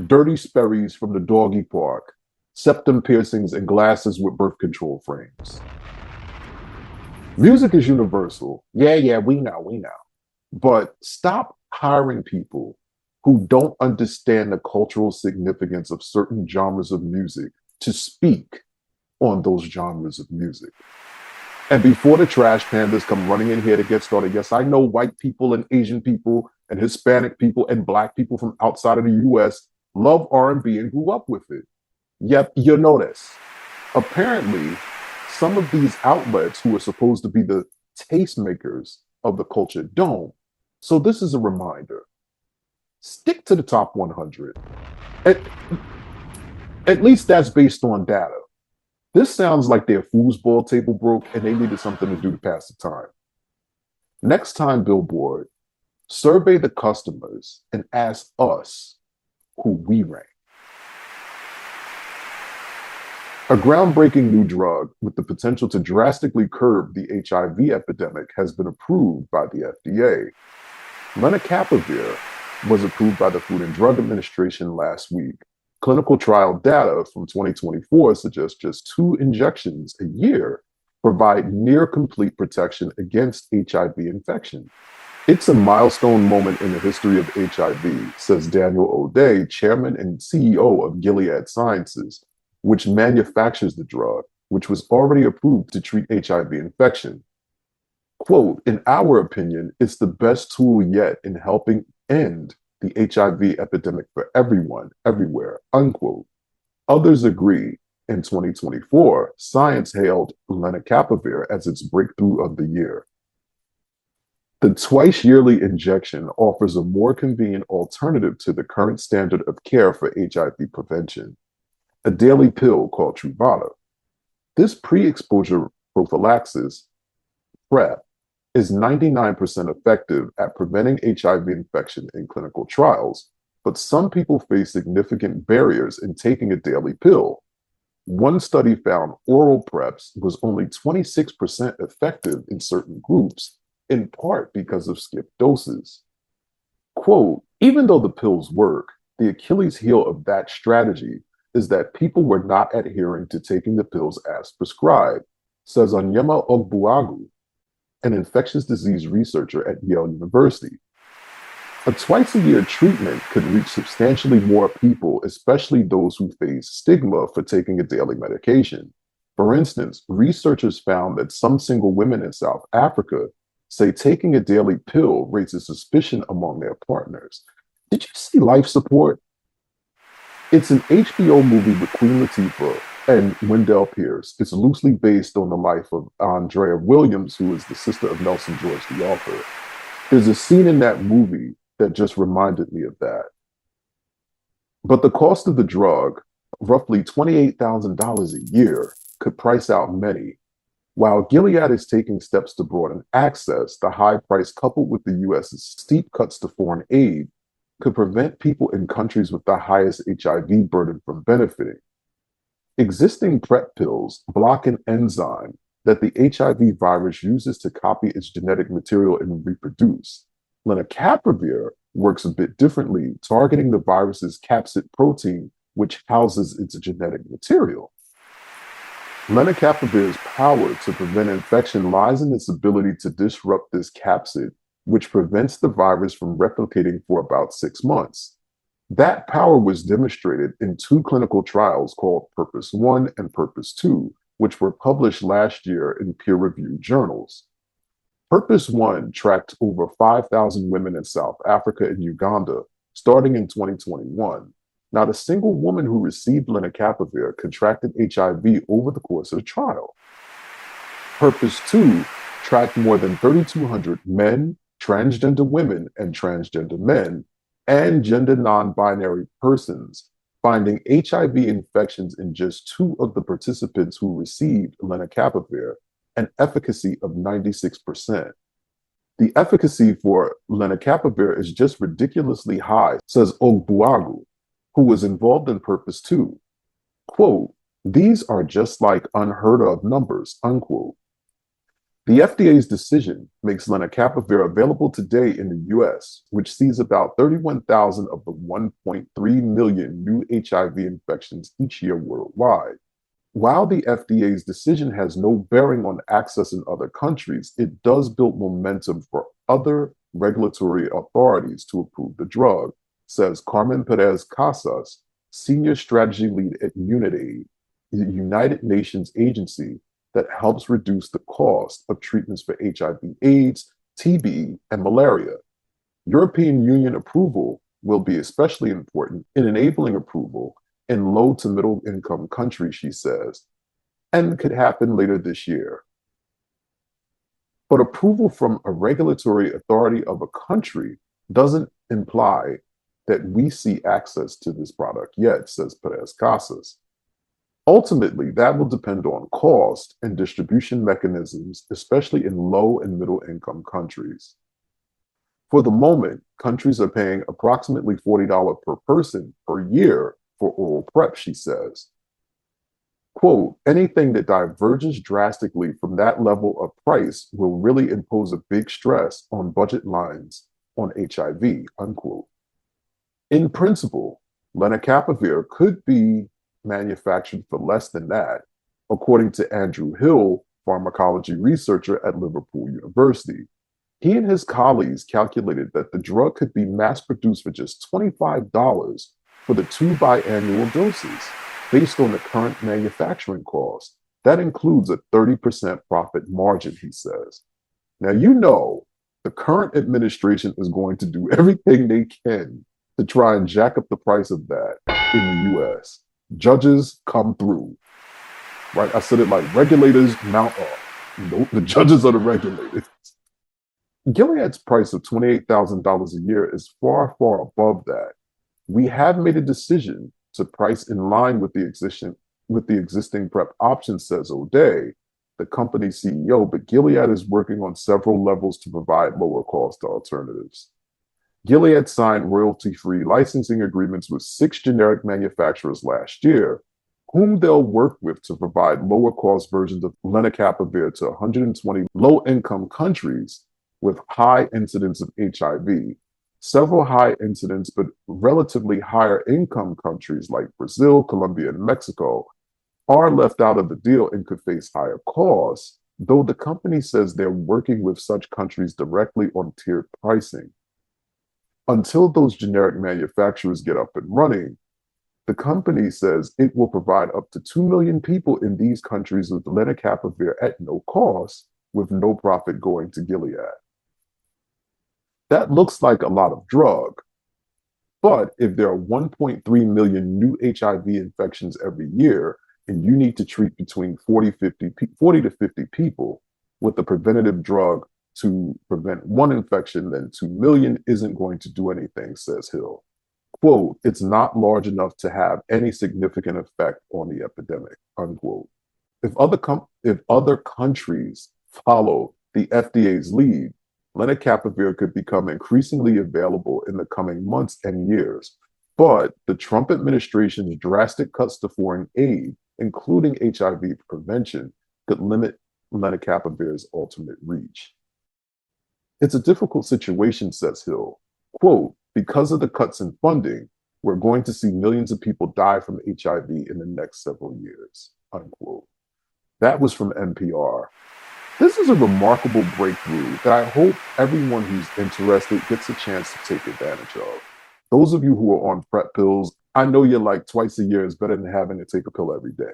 dirty Sperry's from the doggy park, septum piercings, and glasses with birth control frames. Music is universal. Yeah, we know. But stop hiring people who don't understand the cultural significance of certain genres of music to speak on those genres of music. And before the trash pandas come running in here to get started, yes, I know white people and Asian people and Hispanic people and black people from outside of the US love R&B and grew up with it. Yep, you know this. Apparently, some of these outlets who are supposed to be the tastemakers of the culture don't. So this is a reminder. Stick to the top 100. At, at least that's based on data. This sounds like their foosball table broke and they needed something to do to pass the time. Next time, Billboard, survey the customers and ask us who we rank. A groundbreaking new drug with the potential to drastically curb the HIV epidemic has been approved by the FDA. Lenacapavir was approved by the Food and Drug Administration last week. Clinical trial data from 2024 suggests just 2 injections a year provide near complete protection against HIV infection. It's a milestone moment in the history of HIV, says Daniel O'Day, chairman and CEO of Gilead Sciences, which manufactures the drug, which was already approved to treat HIV infection. Quote, in our opinion, it's the best tool yet in helping end the HIV epidemic for everyone, everywhere, unquote. Others agree. In 2024, Science hailed Lenacapavir as its breakthrough of the year. The twice-yearly injection offers a more convenient alternative to the current standard of care for HIV prevention, a daily pill called Truvada. This pre-exposure prophylaxis, PrEP, is 99% effective at preventing HIV infection in clinical trials, but some people face significant barriers in taking a daily pill. One study found oral PrEPs was only 26% effective in certain groups, in part because of skipped doses. Quote, even though the pills work, the Achilles heel of that strategy is that people were not adhering to taking the pills as prescribed, says Onyema Ogbuagu, an infectious disease researcher at Yale University. A twice-a-year treatment could reach substantially more people, especially those who face stigma for taking a daily medication. For instance, researchers found that some single women in South Africa say taking a daily pill raises suspicion among their partners. Did you see Life Support? It's an HBO movie with Queen Latifah and Wendell Pierce. It's loosely based on the life of Andrea Williams, who is the sister of Nelson George, the author. There's a scene in that movie that just reminded me of that. But the cost of the drug, roughly $28,000 a year, could price out many. While Gilead is taking steps to broaden access, the high price coupled with the US's steep cuts to foreign aid could prevent people in countries with the highest HIV burden from benefiting. Existing PrEP pills block an enzyme that the HIV virus uses to copy its genetic material and reproduce. Lenacapavir works a bit differently, targeting the virus's capsid protein, which houses its genetic material. Lenacapavir's power to prevent infection lies in its ability to disrupt this capsid, which prevents the virus from replicating for about 6 months. That power was demonstrated in 2 clinical trials called Purpose 1 and Purpose 2, which were published last year in peer-reviewed journals. Purpose 1 tracked over 5,000 women in South Africa and Uganda, starting in 2021. Not a single woman who received lenacapavir contracted HIV over the course of the trial. Purpose 2 tracked more than 3,200 men, transgender women, and transgender men, and gender non-binary persons, finding HIV infections in just 2 of the participants who received lenacapavir, an efficacy of 96%. The efficacy for lenacapavir is just ridiculously high, says Ogbuagu, who was involved in Purpose 2. Quote, these are just like unheard of numbers, unquote. The FDA's decision makes lenacapavir available today in the US, which sees about 31,000 of the 1.3 million new HIV infections each year worldwide. While the FDA's decision has no bearing on access in other countries, it does build momentum for other regulatory authorities to approve the drug, says Carmen Perez Casas, senior strategy lead at UNITAID, the United Nations agency that helps reduce the cost of treatments for HIV/AIDS, TB, and malaria. European Union approval will be especially important in enabling approval in low to middle income countries, she says, and could happen later this year. But approval from a regulatory authority of a country doesn't imply that we see access to this product yet, says Perez Casas. Ultimately, that will depend on cost and distribution mechanisms, especially in low and middle income countries. For the moment, countries are paying approximately $40 per person per year for oral PrEP, she says. Quote, anything that diverges drastically from that level of price will really impose a big stress on budget lines on HIV, unquote. In principle, lenacapavir could be manufactured for less than that, according to Andrew Hill, pharmacology researcher at Liverpool University. He and his colleagues calculated that the drug could be mass-produced for just $25 for the 2 biannual doses, based on the current manufacturing cost. That includes a 30% profit margin, he says. Now, you know, the current administration is going to do everything they can to try and jack up the price of that in the US. Judges come through, right? I said it like regulators mount up. Nope, the judges are the regulators. Gilead's price of $28,000 a year is far, far above that. We have made a decision to price in line with the existing PrEP options, says O'Day, the company's CEO, but Gilead is working on several levels to provide lower cost alternatives. Gilead signed royalty-free licensing agreements with 6 generic manufacturers last year, whom they'll work with to provide lower cost versions of lenacapavir to 120 low-income countries with high incidence of HIV. Several high incidence but relatively higher income countries like Brazil, Colombia, and Mexico are left out of the deal and could face higher costs, though the company says they're working with such countries directly on tiered pricing. Until those generic manufacturers get up and running, the company says it will provide up to 2 million people in these countries with lenacapavir at no cost, with no profit going to Gilead. That looks like a lot of drug, but if there are 1.3 million new HIV infections every year, and you need to treat between 40 to 50 people with a preventative drug to prevent one infection, then 2 million isn't going to do anything, says Hill. Quote, it's not large enough to have any significant effect on the epidemic, unquote. If other countries follow the FDA's lead, lenacapavir could become increasingly available in the coming months and years. But the Trump administration's drastic cuts to foreign aid, including HIV prevention, could limit lenacapavir's ultimate reach. It's a difficult situation, says Hill. Quote, because of the cuts in funding, we're going to see millions of people die from HIV in the next several years, unquote. That was from NPR. This is a remarkable breakthrough that I hope everyone who's interested gets a chance to take advantage of. Those of you who are on PrEP pills, I know you're like twice a year is better than having to take a pill every day.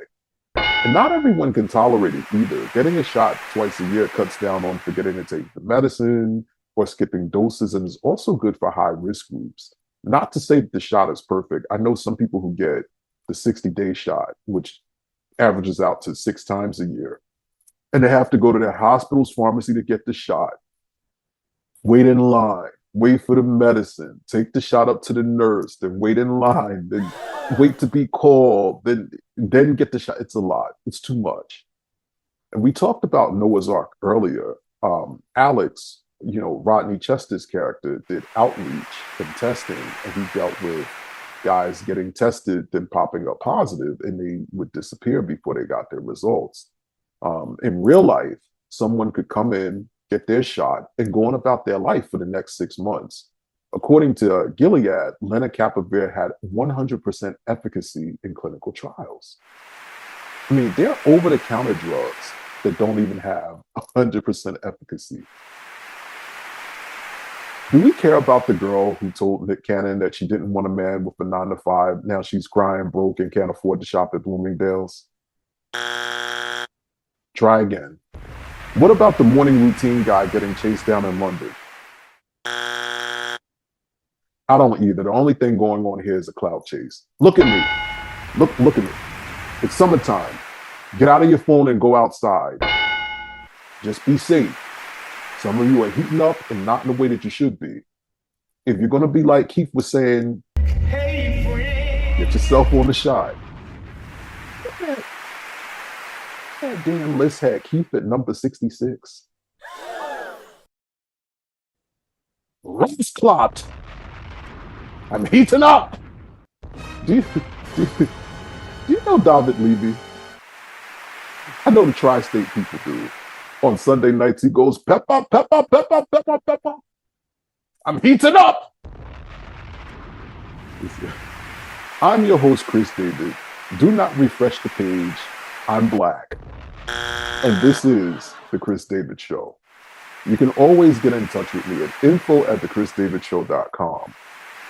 And not everyone can tolerate it either. Getting a shot twice a year cuts down on forgetting to take the medicine or skipping doses, and is also good for high-risk groups. Not to say that the shot is perfect. I know some people who get the 60-day shot, which averages out to 6 times a year, and they have to go to their hospital's pharmacy to get the shot, wait in line, wait for the medicine, take the shot up to the nurse, then wait in line, then wait to be called, then get the shot. It's a lot. It's too much. And we talked about Noah's Arc earlier. Alex, Rodney Chester's character, did outreach and testing, and he dealt with guys getting tested, then popping up positive, and they would disappear before they got their results. In real life, someone could come in, get their shot, and go on about their life for the next 6 months. According to Gilead, Lenacapavir had 100% efficacy in clinical trials. I mean, they're over-the-counter drugs that don't even have 100% efficacy. Do we care about the girl who told Nick Cannon that she didn't want a man with a 9 to 5? Now she's crying broke and can't afford to shop at Bloomingdale's? Try again. What about the morning routine guy getting chased down in London? I don't either. The only thing going on here is a cloud chase. Look at me. Look at me. It's summertime. Get out of your phone and go outside. Just be safe. Some of you are heating up and not in the way that you should be. If you're going to be like Keith was saying, hey, friend, get yourself on the shot. That damn list had Keith at number 66. Roast clot. I'm heating up. Do you know Dahved Levy? I know the tri-state people do. On Sunday nights, he goes, pepper, pepper, pepper, pepper, pepper. I'm heating up. I'm your host, Cris David. Do not refresh the page. I'm black. And this is The Cris David Show. You can always get in touch with me at info@thecrisdavidshow.com.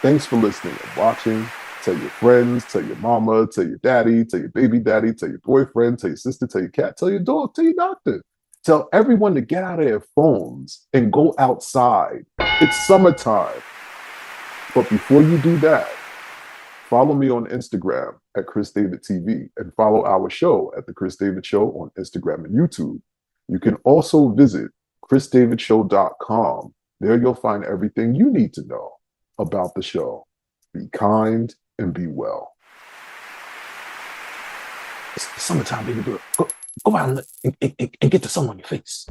Thanks for listening and watching. Tell your friends, tell your mama, tell your daddy, tell your baby daddy, tell your boyfriend, tell your sister, tell your cat, tell your dog, tell your doctor. Tell everyone to get out of their phones and go outside. It's summertime. But before you do that, follow me on Instagram at Cris David TV and follow our show at The Cris David Show on Instagram and YouTube. You can also visit chrisdavidshow.com. There you'll find everything you need to know about the show. Be kind and be well. It's summertime, baby girl. Go out and get the sun on your face.